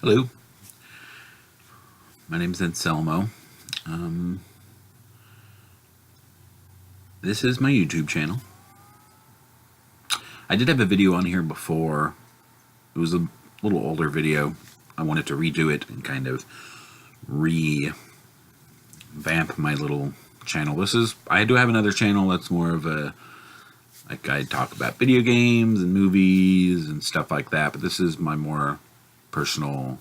Hello, my name's Anselmo. Um, this is my YouTube channel. I did have a video on here before. It was a little older video. I wanted to redo it and kind of revamp my little channel. I do have another channel that's more of I talk about video games and movies and stuff like that, but this is my more personal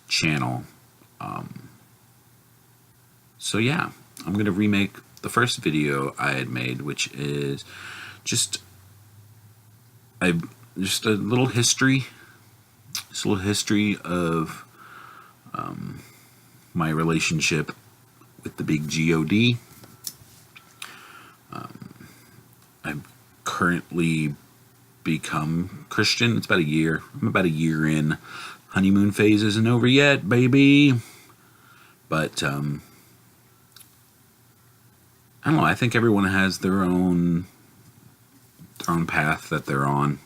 channel. So yeah, I'm going to remake the first video I had made, which is just just a little history, of my relationship with the big God. I've currently become Christian. It's about a year. I'm about a year in. Honeymoon phase isn't over yet, baby. But I don't know. I think everyone has their own path that they're on,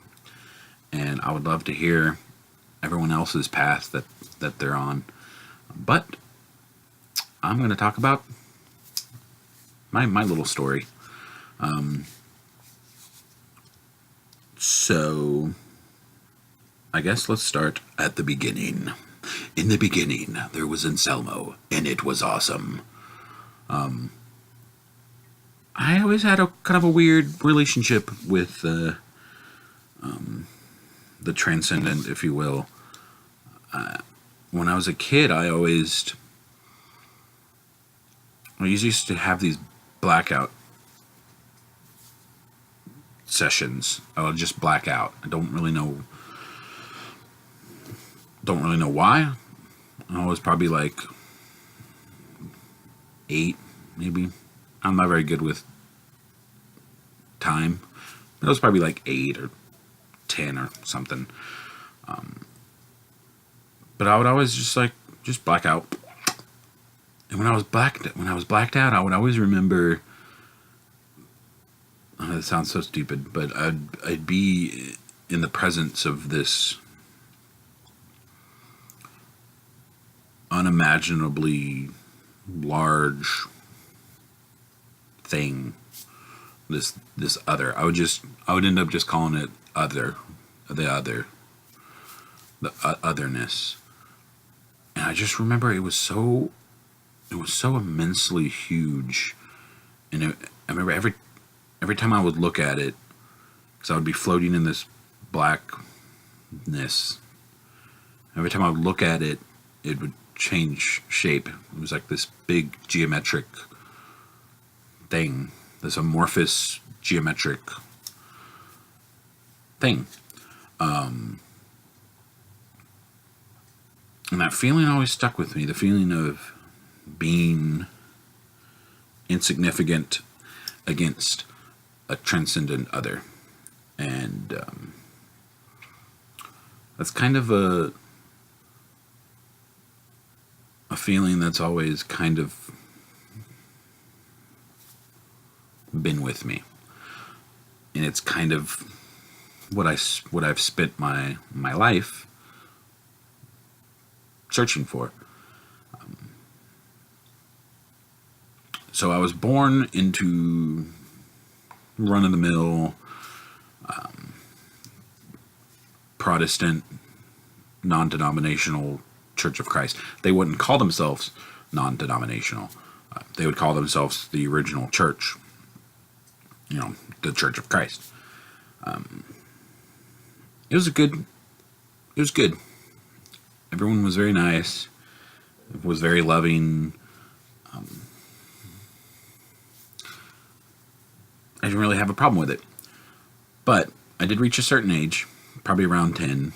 and I would love to hear everyone else's path that they're on. But I'm going to talk about my little story. So I guess let's start at the beginning. In the beginning, there was Anselmo, and it was awesome. I always had a kind of a weird relationship with the transcendent, if you will. When I was a kid, I used to have these blackout sessions. I would just black out. I don't really know why. I was probably like 8, maybe. I'm not very good with time. But I was probably like 8 or 10 or something. But I would always just black out. And when I was blacked out, I would always remember. It sounds so stupid, but I'd be in the presence of this unimaginably large thing. This other. I would end up just calling it other, the otherness. And I just remember it was so immensely huge, and I remember every time I would look at it, because I would be floating in this blackness. Every time I would look at it, it would change shape. It was like this big geometric thing, this amorphous geometric thing. And that feeling always stuck with me, the feeling of being insignificant against a transcendent other. And that's kind of a feeling that's always kind of been with me. And it's kind of what I've spent my life searching for. So I was born into run-of-the-mill Protestant, non-denominational Church of Christ. They wouldn't call themselves non-denominational. They would call themselves the original church. The Church of Christ. It was good. Everyone was very nice. It was very loving. I didn't really have a problem with it. But I did reach a certain age, probably around 10,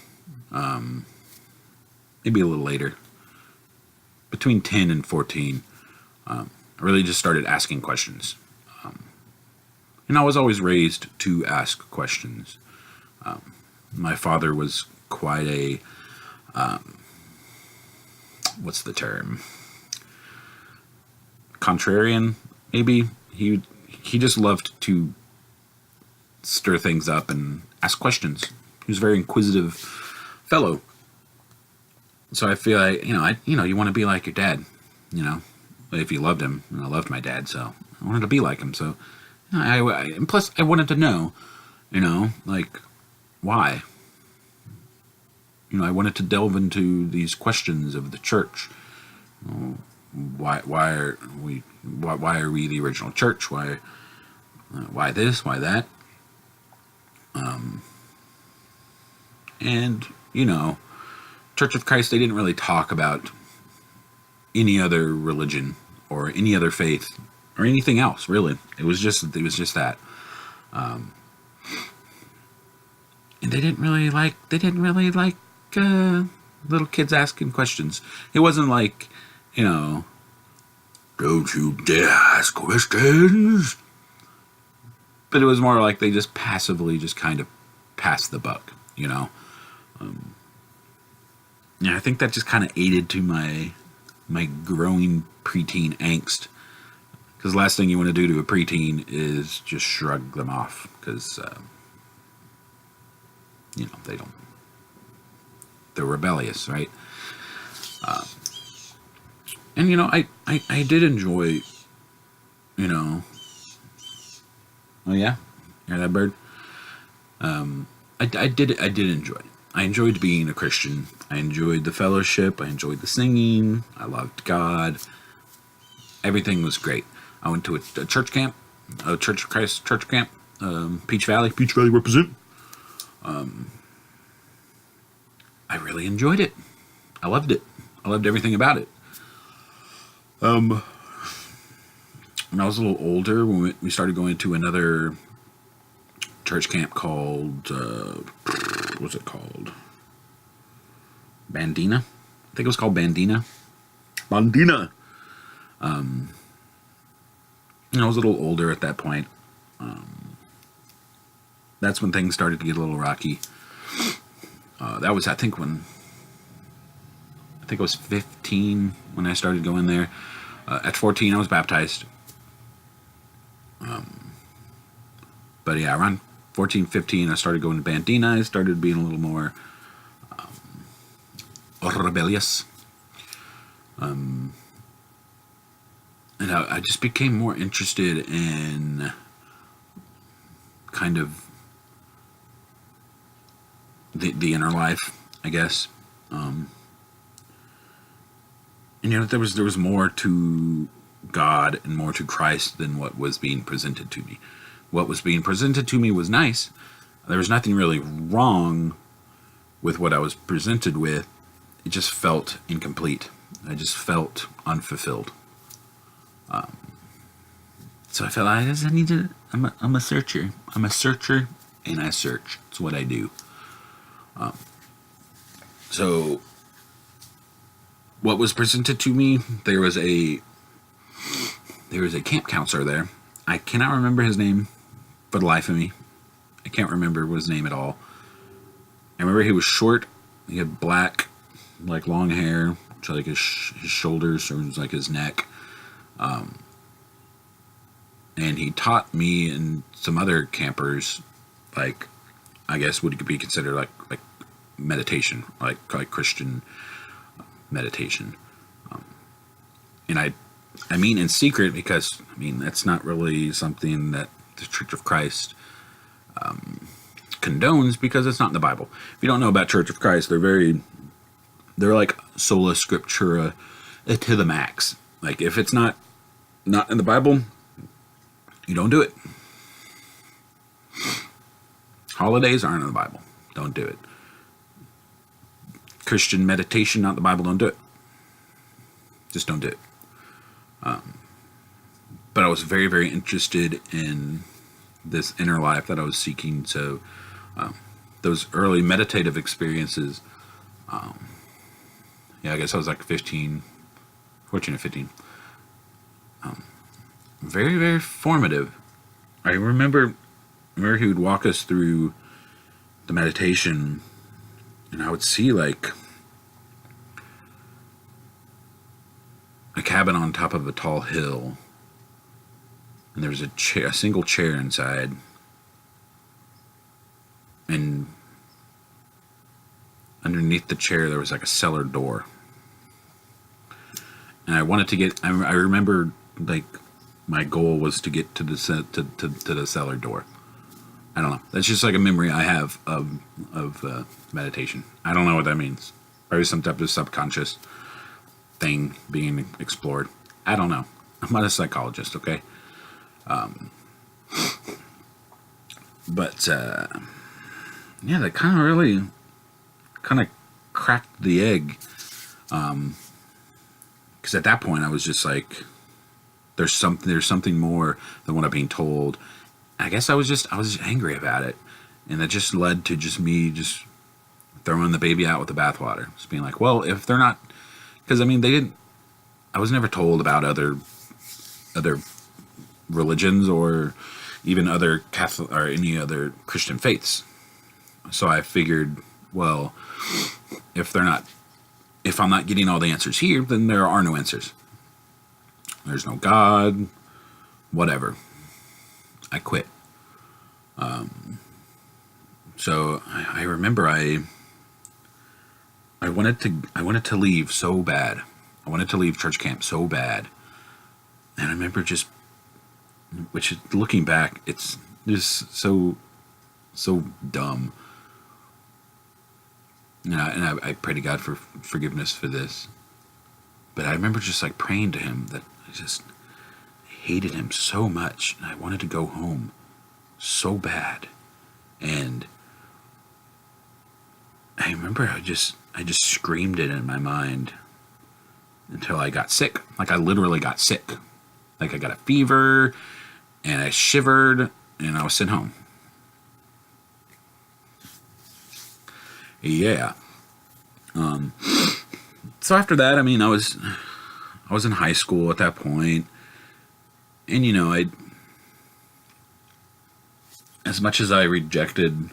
maybe a little later. Between 10 and 14, I really just started asking questions. And I was always raised to ask questions. My father was quite a what's the term? Contrarian, maybe. He just loved to stir things up and ask questions. He was a very inquisitive fellow. So I feel like, you want to be like your dad, you know, if you loved him. And I loved my dad, so I wanted to be like him. So and plus I wanted to know, like why. I wanted to delve into these questions of the church. Why are we the original church? Why this? Why that? And Church of Christ, they didn't really talk about any other religion or any other faith or anything else, really. It was just that. And they didn't really like little kids asking questions. It wasn't like, don't you dare ask questions. But it was more like they just passively just kind of passed the buck, Yeah, I think that just kind of aided to my growing preteen angst. Because the last thing you want to do to a preteen is just shrug them off. Because, they don't. They're rebellious, right? And, I did enjoy, Oh, yeah? Hear that bird? I did enjoy it. I enjoyed being a Christian. I enjoyed the fellowship. I enjoyed the singing. I loved God. Everything was great. I went to a church camp, a Church of Christ church camp, Peach Valley. Peach Valley represent. I really enjoyed it. I loved it. I loved everything about it. When I was a little older, when we started going to another church camp called, what's it called? Bandina? I think it was called Bandina. Bandina! I was a little older at that point. That's when things started to get a little rocky. That was, I think I was 15 when I started going there. At 14, I was baptized. But yeah, around 14, 15, I started going to Bandina. I started being a little more rebellious. And I just became more interested in kind of the inner life, I guess. And there was more to God and more to Christ than what was being presented to me. What was being presented to me was nice. There was nothing really wrong with what I was presented with. It just felt incomplete. I just felt unfulfilled. So I felt I need to. I'm a searcher. I'm a searcher, and I search. It's what I do. So what was presented to me? There was a camp counselor there. I cannot remember his name for the life of me. I can't remember his name at all. I remember he was short. He had black, like long hair, to like his shoulders or like his neck. And he taught me and some other campers, like, I guess would be considered like meditation, like Christian meditation. And I mean in secret, because that's not really something that the Church of Christ condones, because it's not in the Bible. If you don't know about Church of Christ, they're like sola scriptura to the max. Like if it's not in the Bible, you don't do it. Holidays aren't in the Bible. Don't do it. Christian meditation, not in the Bible, don't do it. Just don't do it. But I was very, very interested in this inner life that I was seeking. So those early meditative experiences, I guess I was like 14 or 15. Very, very formative. I remember he would walk us through the meditation, and I would see like a cabin on top of a tall hill, and there was a single chair inside, and underneath the chair there was like a cellar door, and I wanted to get. I remember like my goal was to get to the cellar door. I don't know. That's just like a memory I have of meditation. I don't know what that means. Probably some type of subconscious thing being explored. I don't know. I'm not a psychologist, okay? But yeah, that kind of cracked the egg. Because at that point I was just like, there's something more than what I'm being told. I guess I was just angry about it, and that just led to just me just throwing the baby out with the bathwater. Just being like, well, if they're not, because I mean they didn't. I was never told about other religions or even other Catholic or any other Christian faiths. So I figured, well, if I'm not getting all the answers here, then there are no answers. There's no God, whatever. I quit. So I remember I wanted to leave so bad. I wanted to leave church camp so bad. And I remember just, which looking back, it's just so dumb. And I pray to God for forgiveness for this. But I remember just like praying to him that I just hated him so much, and I wanted to go home so bad. And I remember I just screamed it in my mind until I got sick. Like I literally got sick. Like I got a fever and I shivered and I was sent home. Yeah. So after that, I mean, I was in high school at that point, and you know, as much as I rejected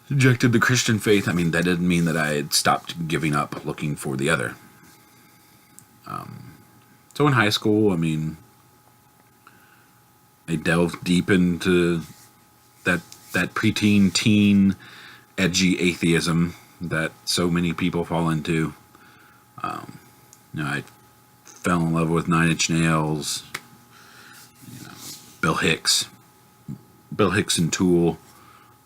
the Christian faith, I mean, that didn't mean that I had stopped giving up looking for the other. So in high school, I mean, I delved deep into that preteen, teen, edgy atheism that so many people fall into. You know, I fell in love with Nine Inch Nails, you know, Bill Hicks and Tool.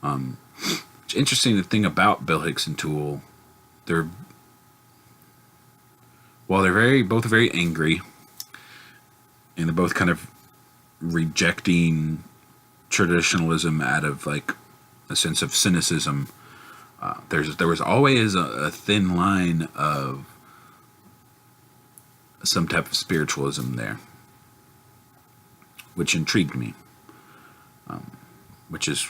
It's interesting, the thing about Bill Hicks and Tool, they're both very angry, and they're both kind of rejecting traditionalism out of like a sense of cynicism. There was always a thin line of some type of spiritualism there, which intrigued me. Which is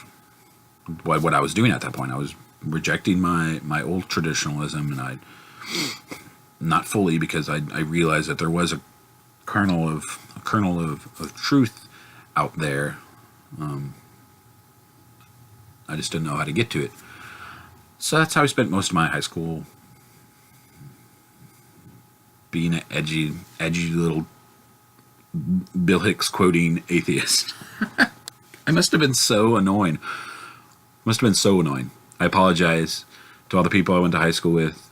what I was doing at that point. I was rejecting my old traditionalism, and not fully, because I realized that there was a kernel of truth out there. I just didn't know how to get to it. So that's how I spent most of my high school, being an edgy little Bill Hicks quoting atheist. I must have been so annoying. I apologize to all the people I went to high school with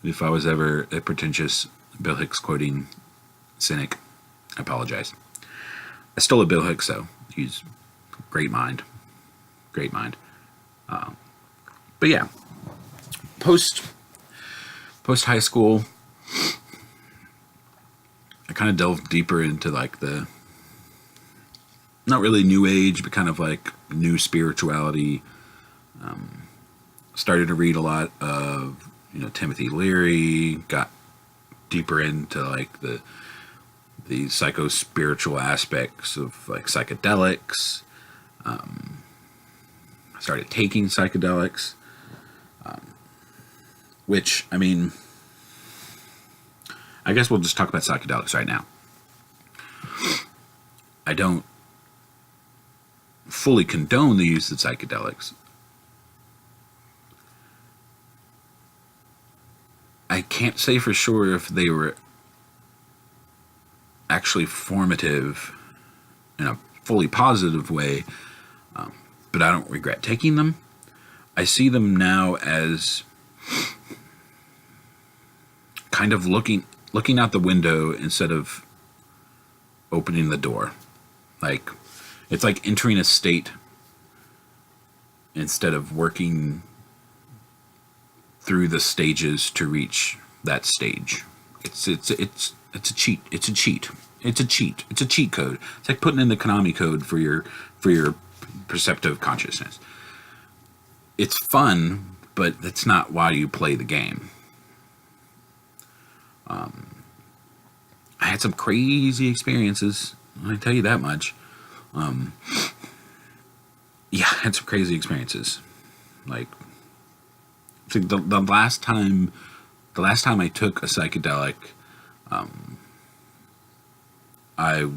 if I was ever a pretentious Bill Hicks quoting cynic. I apologize. I still love Bill Hicks, though. He's a great mind. But yeah, post high school, I kind of delved deeper into like the, not really new age, but kind of like new spirituality. Started to read a lot of, you know, Timothy Leary, got deeper into like the psycho-spiritual aspects of like psychedelics. I started taking psychedelics, which, I mean, I guess we'll just talk about psychedelics right now. I don't fully condone the use of psychedelics. I can't say for sure if they were actually formative in a fully positive way, but I don't regret taking them. I see them now as kind of looking out the window instead of opening the door. Like, it's like entering a state instead of working through the stages to reach that stage. It's a cheat. It's a cheat. It's a cheat. It's a cheat code. It's like putting in the Konami code for your perceptive consciousness. It's fun, but that's not why you play the game. I had some crazy experiences. I tell you that much. Yeah, I had some crazy experiences. Like, I think the last time I took a psychedelic, I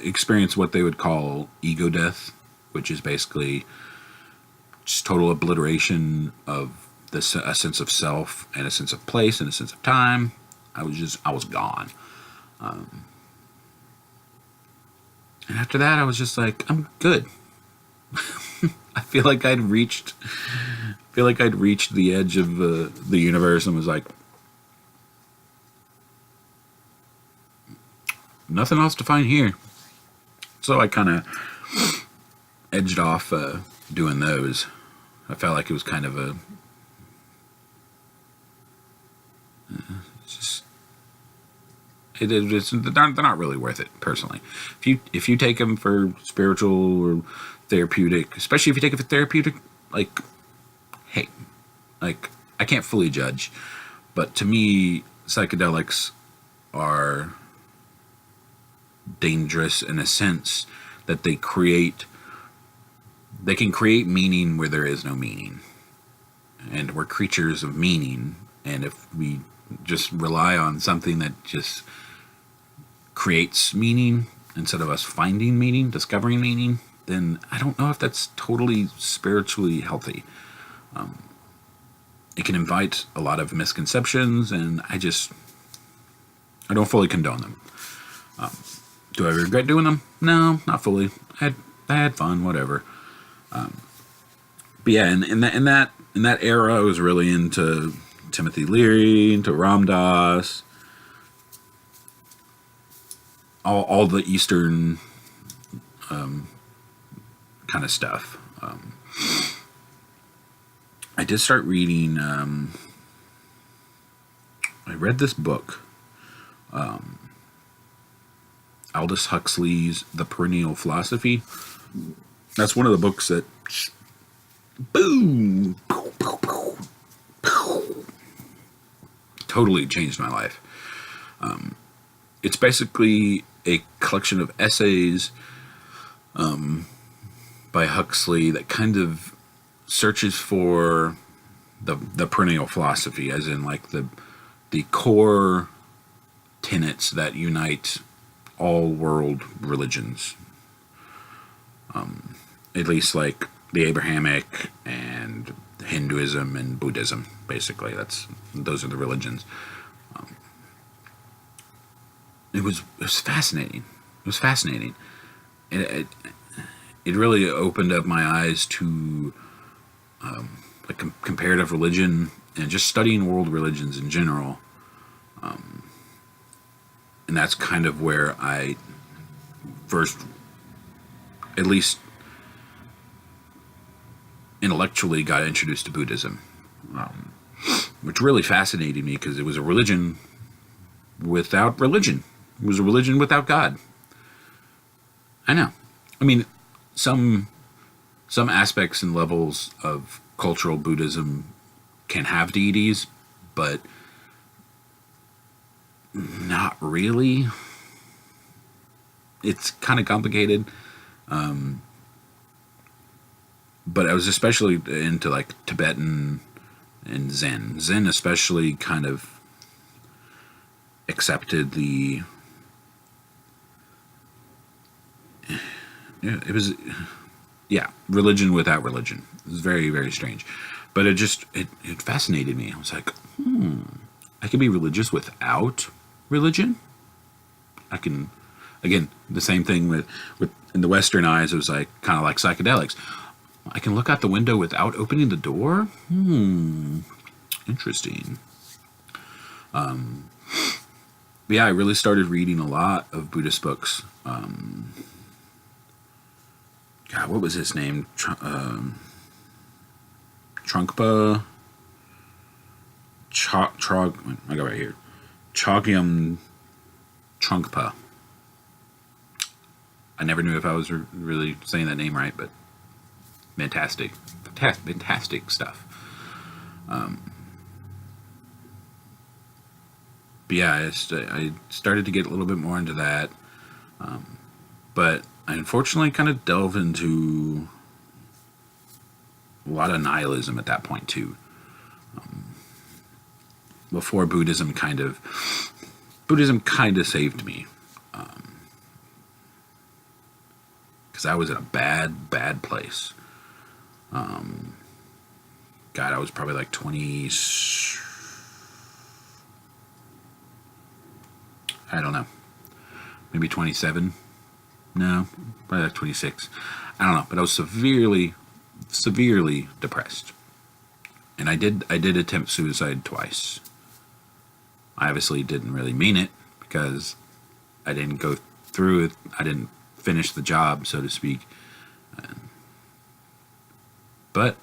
experienced what they would call ego death, which is basically just total obliteration of a sense of self and a sense of place and a sense of time. I was gone. And after that, I was just like, I'm good. I feel like I'd reached the edge of the universe and was like, nothing else to find here. So I kind of edged off doing those. I felt like it was kind of a they're not really worth it personally. If you take them for spiritual or therapeutic, especially if you take it for therapeutic, like, hey, like, I can't fully judge, but to me, psychedelics are dangerous in a sense that they can create meaning where there is no meaning, and we're creatures of meaning, and if we just rely on something that just creates meaning instead of us finding meaning, discovering meaning, then I don't know if that's totally spiritually healthy. It can invite a lot of misconceptions, and I don't fully condone them. Do I regret doing them? No, not fully. I had fun, whatever. But yeah, in that era, I was really into Timothy Leary, into Ram Dass, all the Eastern kind of stuff. I did start reading. I read this book, Aldous Huxley's The Perennial Philosophy. That's one of the books that, boom, totally changed my life. It's basically a collection of essays by Huxley that kind of searches for the perennial philosophy, as in like the core tenets that unite all world religions. At least like the Abrahamic and Hinduism and Buddhism, basically. Those are the religions. It was fascinating. It was fascinating. It really opened up my eyes to like comparative religion and just studying world religions in general. And that's kind of where I first, at least intellectually, got introduced to Buddhism, which really fascinated me because it was a religion without religion. It was a religion without God. I know. I mean, some aspects and levels of cultural Buddhism can have deities, but not really. It's kind of complicated. But I was especially into like Tibetan and Zen. Zen especially kind of accepted religion without religion. It was very, very strange. But it fascinated me. I was like, I can be religious without religion? I can, again, the same thing with in the Western eyes, it was like kind of like psychedelics. I can look out the window without opening the door? Interesting. Yeah, I really started reading a lot of Buddhist books. God, what was his name? Trunkpa. I got right here. Chogyam Trunkpa. I never knew if I was really saying that name right, but fantastic stuff. But yeah, I started to get a little bit more into that, but I unfortunately kind of delve into a lot of nihilism at that point too. Before Buddhism kind of saved me, because I was in a bad place. God, I was probably like 20. I don't know, maybe 27. No, probably like 26. I don't know, but I was severely depressed, and I did attempt suicide twice. I obviously didn't really mean it because I didn't go through it. I didn't finish the job, so to speak. But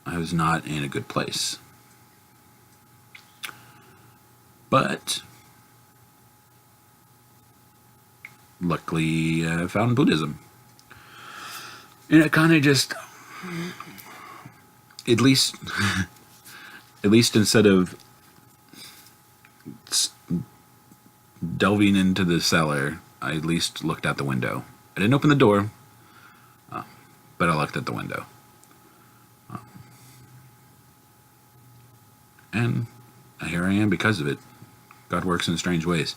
I was not in a good place. But luckily, I found Buddhism. And it kind of just, at least instead of delving into the cellar, I at least looked out the window. I didn't open the door, but I looked at the window. And here I am because of it. God works in strange ways.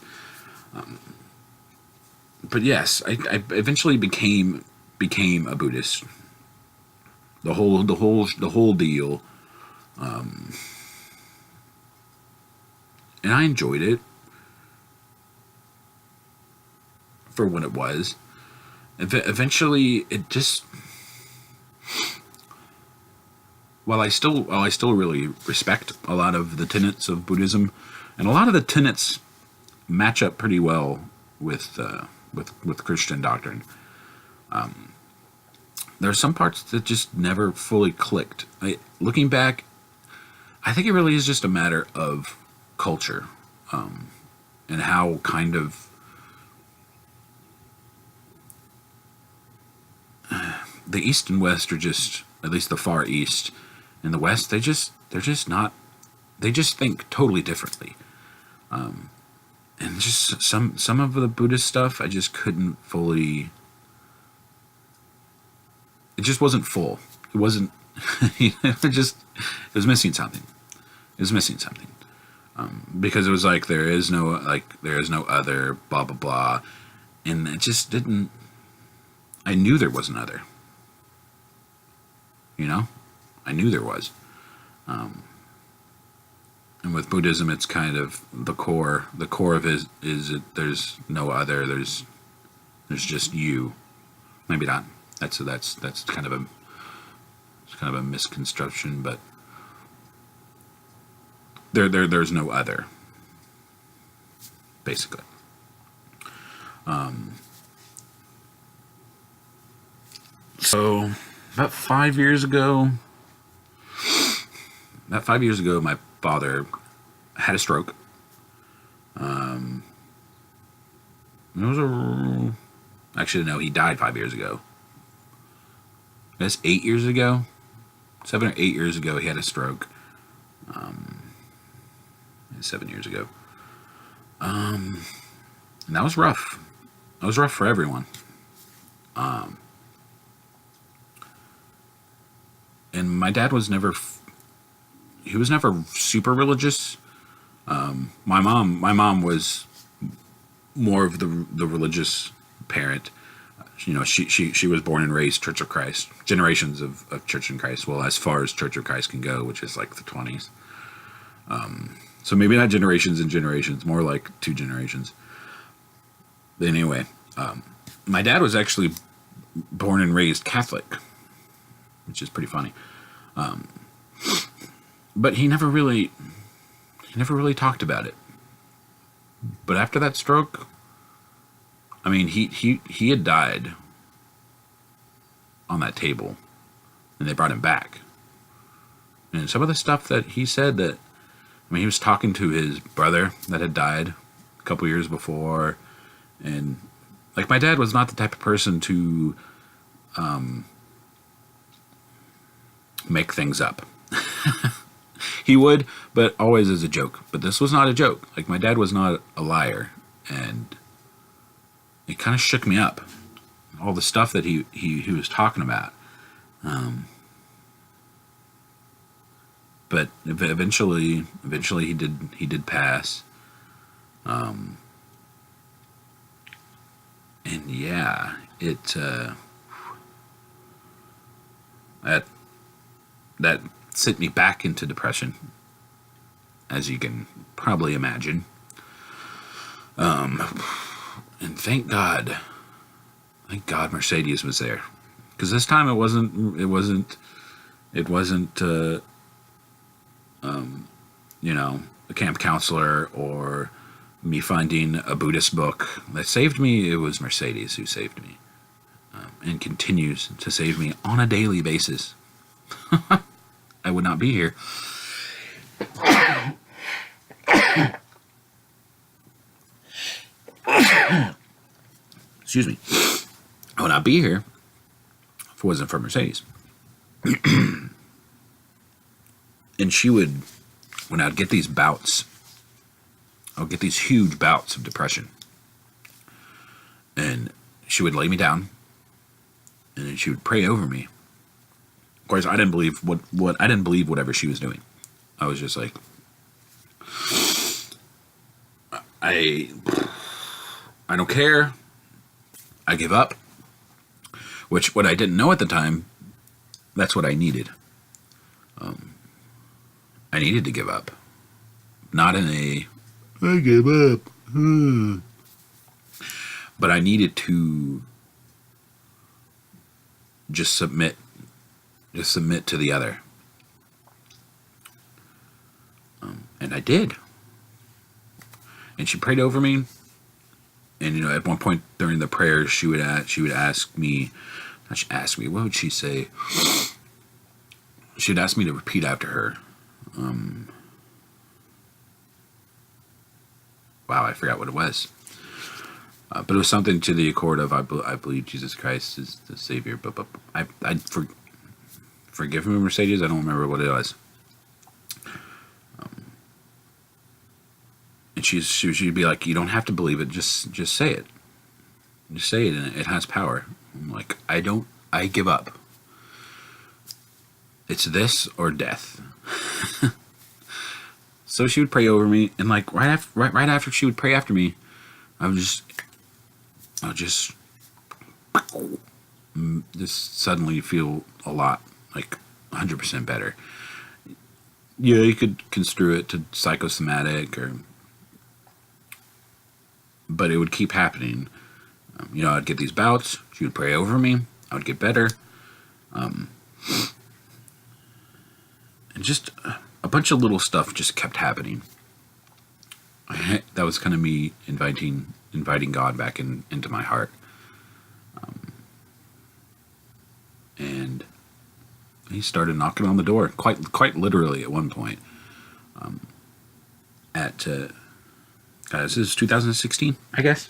But yes, I eventually became a Buddhist. The whole deal. And I enjoyed it for what it was. Eventually, it just, while I still really respect a lot of the tenets of Buddhism, and a lot of the tenets match up pretty well with Christian doctrine. There are some parts that just never fully clicked. Looking back, I think it really is just a matter of culture, and how kind of the East and West are just, at least the Far East and the West, they're just not, they just think totally differently. And just some of the Buddhist stuff, I just couldn't fully, it just wasn't full. It wasn't, it was missing something. It was missing something. Because it was like, there is no other, blah, blah, blah. And it just didn't, I knew there was another. I knew there was. And with Buddhism, it's kind of the core of it is that there's no other, there's just you. Maybe not. That's kind of a misconstruction, but there's no other, basically. So about 5 years ago, my father had a stroke. Actually, no, he died 5 years ago. I guess 8 years ago, 7 or 8 years ago, he had a stroke. 7 years ago. And that was rough. That was rough for everyone. And my dad was never, he was never super religious. My mom was more of the religious parent. She was born and raised Church of Christ, generations of Church of Christ. Well, as far as Church of Christ can go, which is like the 20s. So maybe not generations and generations, more like 2 generations. But anyway, my dad was actually born and raised Catholic, which is pretty funny. But he never really talked about it. But after that stroke, I mean, he had died on that table, and they brought him back. And some of the stuff that he said, that, I mean, he was talking to his brother that had died a couple years before, and like, my dad was not the type of person to make things up. He would, but always as a joke. But this was not a joke. Like, my dad was not a liar, and it kind of shook me up. All the stuff that he was talking about. But eventually he did pass. And yeah, that sent me back into depression, as you can probably imagine. And thank God Mercedes was there, because this time it wasn't a camp counselor or me finding a Buddhist book that saved me. It was Mercedes who saved me, and continues to save me on a daily basis. I would not be here. Excuse me. I would not be here if it wasn't for Mercedes. And she would, when I'd get these bouts, I would get these huge bouts of depression, and she would lay me down, and then she would pray over me. Of course, I didn't believe I didn't believe whatever she was doing. I was just like, I don't care. I give up. Which, what I didn't know at the time, that's what I needed. I needed to give up. Not in a, I give up. But I needed to just submit to the other. And I did. And she prayed over me. And, at one point during the prayers, she would ask me, what would she say? She would ask me to repeat after her. Wow, I forgot what it was. But it was something to the accord of, I believe Jesus Christ is the Savior. But forgive me, Mercedes, I don't remember what it was. And she'd be like, you don't have to believe it, just say it. Just say it, and it has power. I'm like, I give up. It's this or death. So she would pray over me, and like right after she would pray after me, I would just suddenly feel a lot, like 100% better. Yeah, you could construe it to psychosomatic, but it would keep happening. I'd get these bouts. She would pray over me. I would get better. And just a bunch of little stuff just kept happening. That was kind of me inviting God back into my heart. And he started knocking on the door, quite literally at one point. This is 2016, I guess.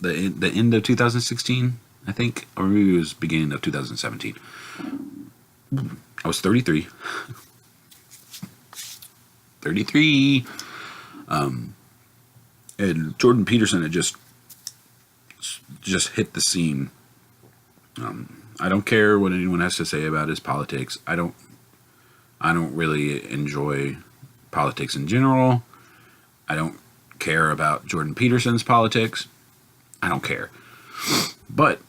The end of 2016, I think, or maybe it was beginning of 2017. I was 33. 33. And Jordan Peterson had just hit the scene. I don't care what anyone has to say about his politics. I don't really enjoy politics in general. I don't care about Jordan Peterson's politics. I don't care. But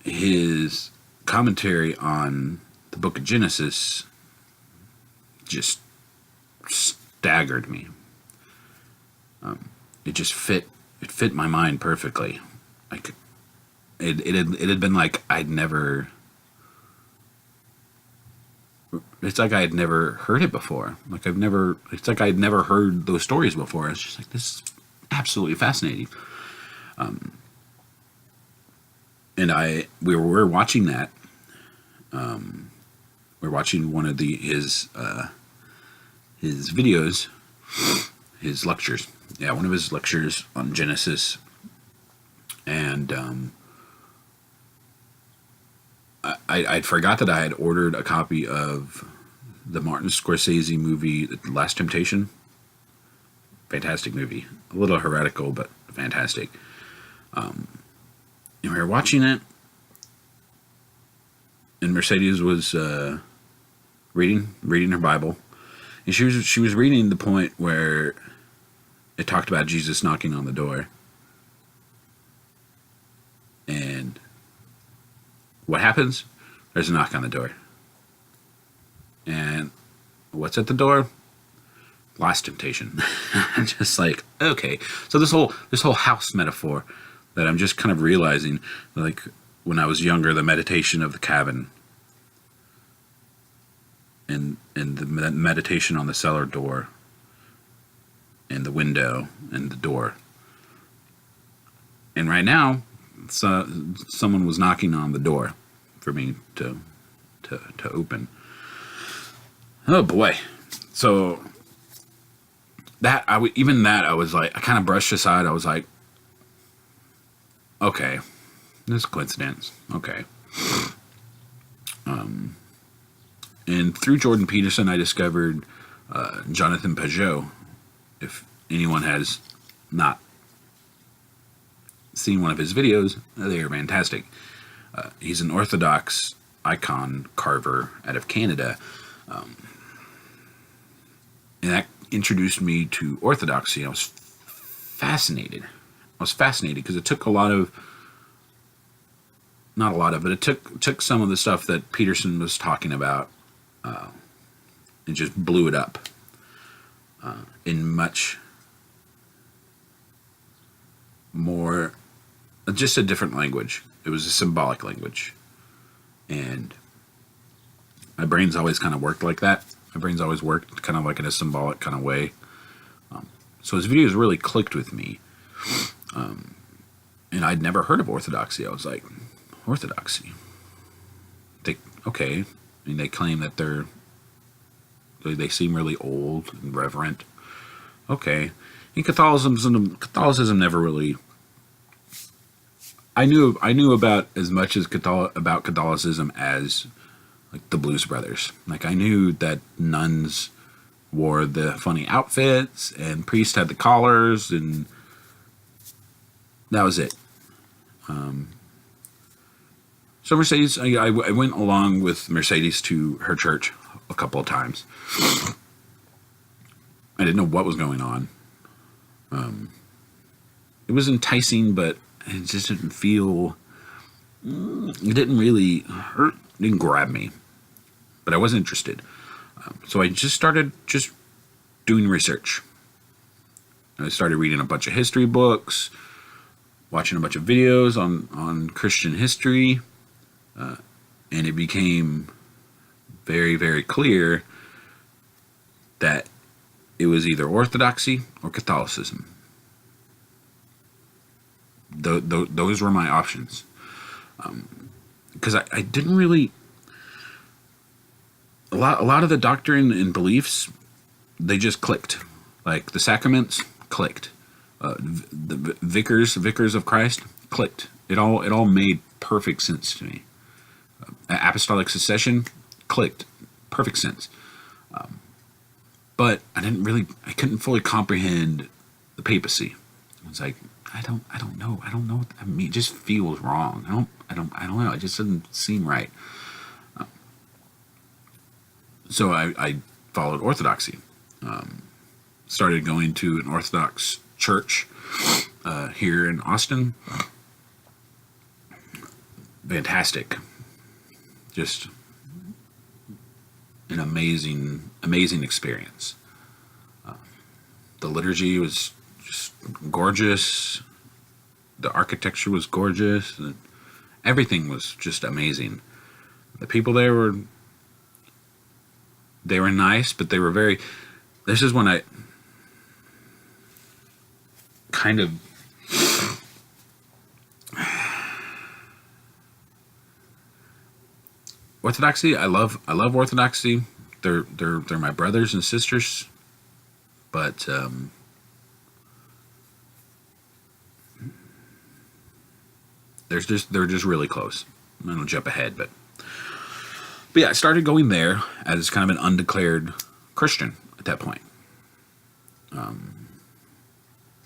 his commentary on the book of Genesis just staggered me. It just fit my mind perfectly. Like, it had been like it's like I had never heard it before. It's like I'd never heard those stories before. It's just like, this is absolutely fascinating. And we were watching that. We were watching one of his videos, his lectures. Yeah, one of his lectures on Genesis. And I'd forgot that I had ordered a copy of the Martin Scorsese movie, The Last Temptation. Fantastic movie. A little heretical, but fantastic. And we were watching it, and Mercedes was reading her Bible, and she was reading the point where it talked about Jesus knocking on the door. And what happens? There's a knock on the door. And what's at the door? Last temptation. Just like, okay. So this whole house metaphor that I'm just kind of realizing, like when I was younger, the meditation of the cabin and the meditation on the cellar door and the window and the door. And right now, someone was knocking on the door for me to open. Oh boy. So I was like, I kind of brushed aside. I was like, okay, this is coincidence. Okay. And through Jordan Peterson, I discovered Jonathan Pageau. If anyone has not seen one of his videos, they are fantastic. He's an Orthodox icon carver out of Canada. And that introduced me to Orthodoxy. I was fascinated. Because it took it took some of the stuff that Peterson was talking about and just blew it up in much more, just a different language. It was a symbolic language. And my brain's always kind of worked like that. My brain's always worked kind of like in a symbolic kind of way. So his videos really clicked with me. And I'd never heard of Orthodoxy. I was like, Orthodoxy? Okay. I mean, they claim that they seem really old and reverent. Okay. And Catholicism never really... I knew about as much as about Catholicism as like the Blues Brothers. Like, I knew that nuns wore the funny outfits and priests had the collars, and that was it. So Mercedes, I went along with Mercedes to her church a couple of times. I didn't know what was going on. It was enticing, but it just didn't feel... It didn't really hurt. It didn't grab me. But I was interested. So I just started doing research. I started reading a bunch of history books, watching a bunch of videos on Christian history, and it became very, very clear that it was either Orthodoxy or Catholicism. Those were my options. Because I didn't really... A lot of the doctrine and beliefs, they just clicked. Like the sacraments, clicked. The vicars of Christ, clicked. It all made perfect sense to me. Apostolic succession, clicked. Perfect sense. But I couldn't fully comprehend the papacy. I was like, I don't know. I don't know what I mean. It just feels wrong. I don't know. It just doesn't seem right. So I followed Orthodoxy. Started going to an Orthodox church here in Austin. Fantastic. Just an amazing experience. The liturgy was just gorgeous. The architecture was gorgeous. Everything was just amazing. The people there were nice, but they were very. This is when I kind of Orthodoxy. I love Orthodoxy. They're my brothers and sisters, but they're just really close. I don't jump ahead, but yeah, I started going there as kind of an undeclared Christian at that point.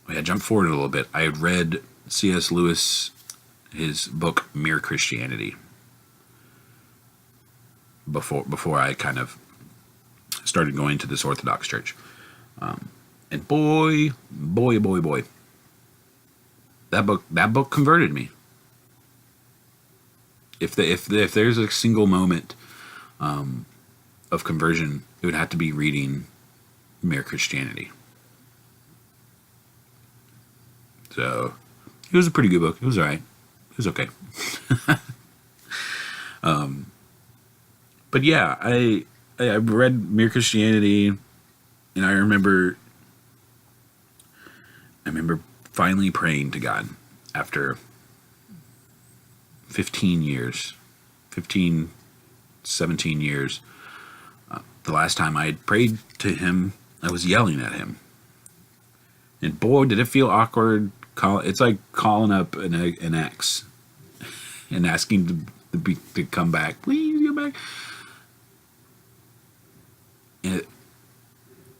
I jumped forward a little bit. I had read C.S. Lewis, his book Mere Christianity, before I kind of started going to this Orthodox church. And boy, that book converted me. If there's a single moment of conversion, it would have to be reading Mere Christianity. So it was a pretty good book. It was all right. It was okay. But yeah, I read Mere Christianity, and I remember finally praying to God after 15 years, 17 years. The last time I had prayed to him, I was yelling at him. And boy, did it feel awkward. It's like calling up an ex and asking to come back. Please get back. And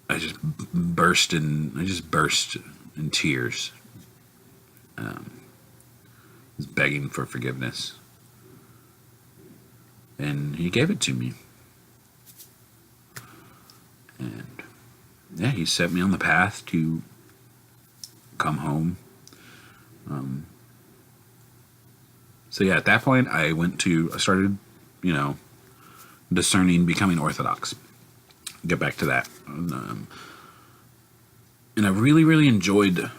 I just burst in tears. Was begging for forgiveness. And he gave it to me. And yeah, he set me on the path to come home. So yeah, at that point I started, discerning, becoming Orthodox. Get back to that. And I really enjoyed,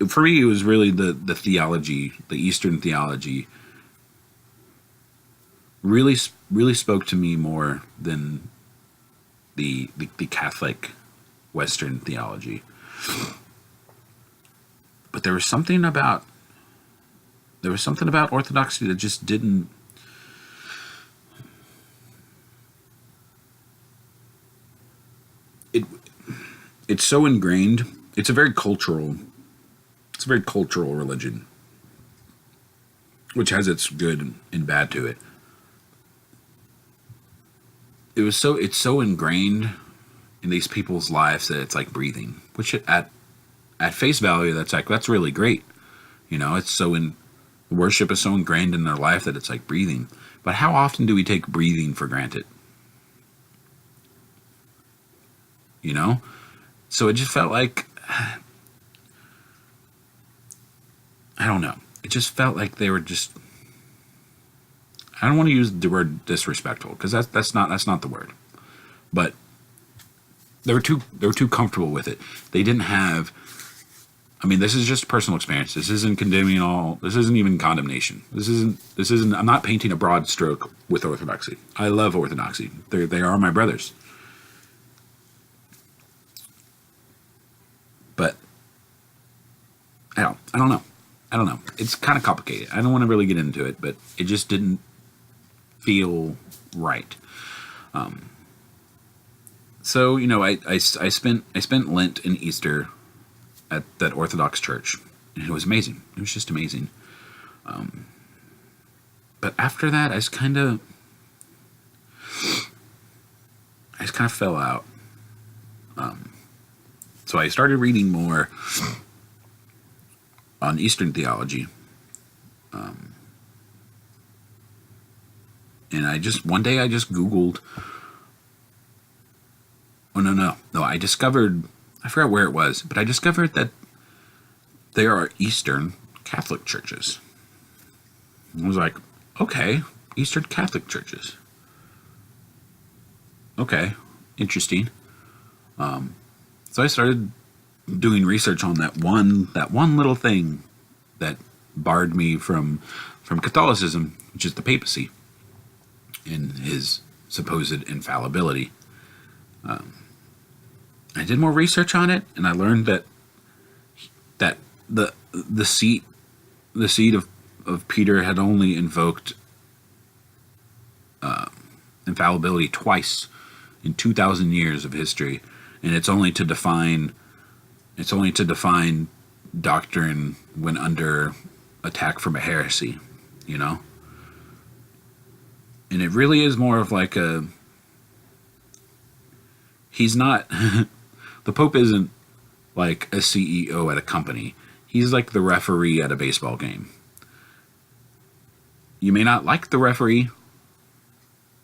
for me it was really the theology, the Eastern theology really spoke to me more than the Catholic Western theology. But there was something about Orthodoxy that just didn't. It's so ingrained. It's a very cultural religion, which has its good and bad to it. It's so ingrained in these people's lives that it's like breathing, which at face value, that's really great. It's worship is so ingrained in their life that it's like breathing. But how often do we take breathing for granted? So it just felt like, I don't know. It just felt like they were just, I don't want to use the word disrespectful, because that's not the word. But they were too comfortable with it. They didn't have, this is just personal experience. This isn't condemning all. This isn't even condemnation. This isn't. I'm not painting a broad stroke with Orthodoxy. I love Orthodoxy. They are my brothers. But I don't know. It's kind of complicated. I don't want to really get into it, but it just didn't feel right. So I spent Lent and Easter at that Orthodox church, and it was amazing. It was just amazing. But after that, I just kind of fell out. So I started reading more on Eastern theology. And one day I just Googled. Oh, no. I discovered, I forgot where it was, but I discovered that there are Eastern Catholic churches. I was like, okay, Eastern Catholic churches. Okay, interesting. So I started doing research on that one little thing that barred me from Catholicism, which is the papacy, and his supposed infallibility. I did more research on it, and I learned that the seat of Peter had only invoked infallibility twice in 2,000 years of history, and it's only to define doctrine when under attack from a heresy, you know. And it really is more of like he's not the Pope isn't like a CEO at a company. He's like the referee at a baseball game. You may not like the referee,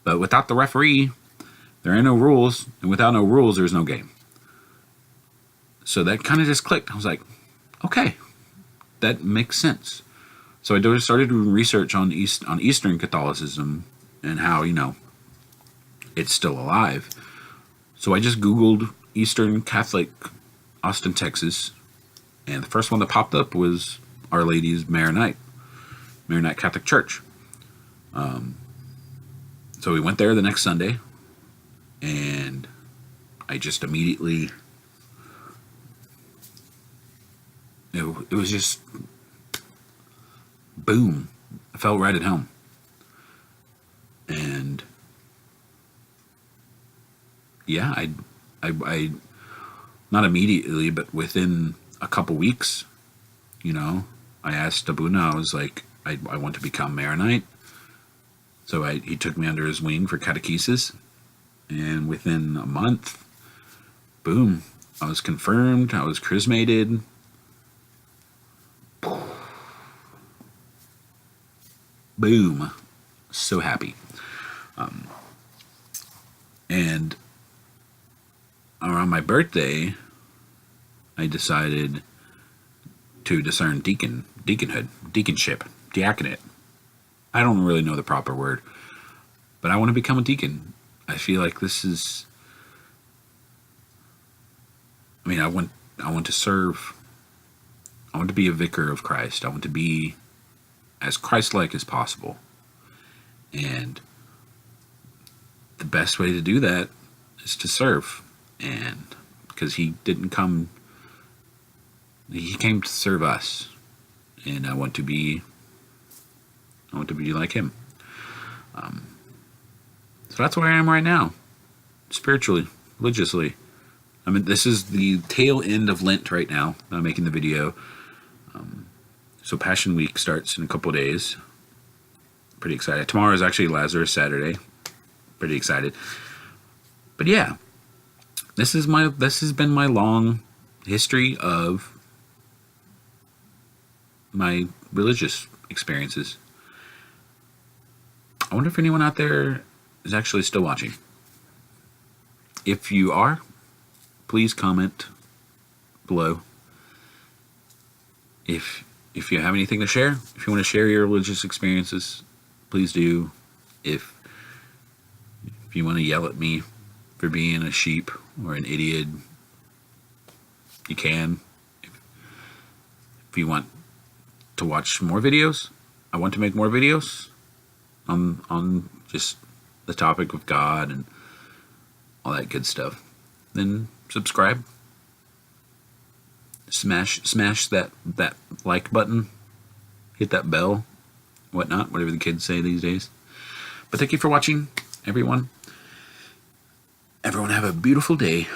but without the referee, there are no rules, and without no rules, there's no game. So that kind of just clicked. I was like, okay, that makes sense. So I started doing research on Eastern Catholicism and how, you know, it's still alive. So I just Googled Eastern Catholic, Austin, Texas, and the first one that popped up was Our Lady's Maronite Catholic Church. So we went there the next Sunday, and I just immediately, it was just boom. I felt right at home. And yeah, I not immediately, but within a couple weeks, you know, I asked Abuna, I was like, I want to become Maronite. So he took me under his wing for catechesis, and within a month, boom, I was confirmed, I was chrismated. Boom. So happy. And around my birthday, I decided to discern deaconship, diaconate. I don't really know the proper word, but I want to become a deacon. I feel like this is, I mean, I want to serve. I want to be a vicar of Christ. I want to be as Christ-like as possible. And the best way to do that is to serve. And because he came to serve us. And I want to be like him. So that's where I am right now. Spiritually, religiously. I mean, this is the tail end of Lent right now. I'm making the video. So Passion Week starts in a couple days. Pretty excited. Tomorrow is actually Lazarus Saturday. Pretty excited. But yeah, this has been my long history of my religious experiences. I wonder if anyone out there is actually still watching. If you are, please comment below. If you have anything to share, if you want to share your religious experiences, please do. If you want to yell at me for being a sheep or an idiot, you can. If you want to watch more videos, I want to make more videos on just the topic of God and all that good stuff. Then subscribe. Smash that like button. Hit that bell. Whatnot. Whatever the kids say these days. But thank you for watching, everyone. Everyone have a beautiful day.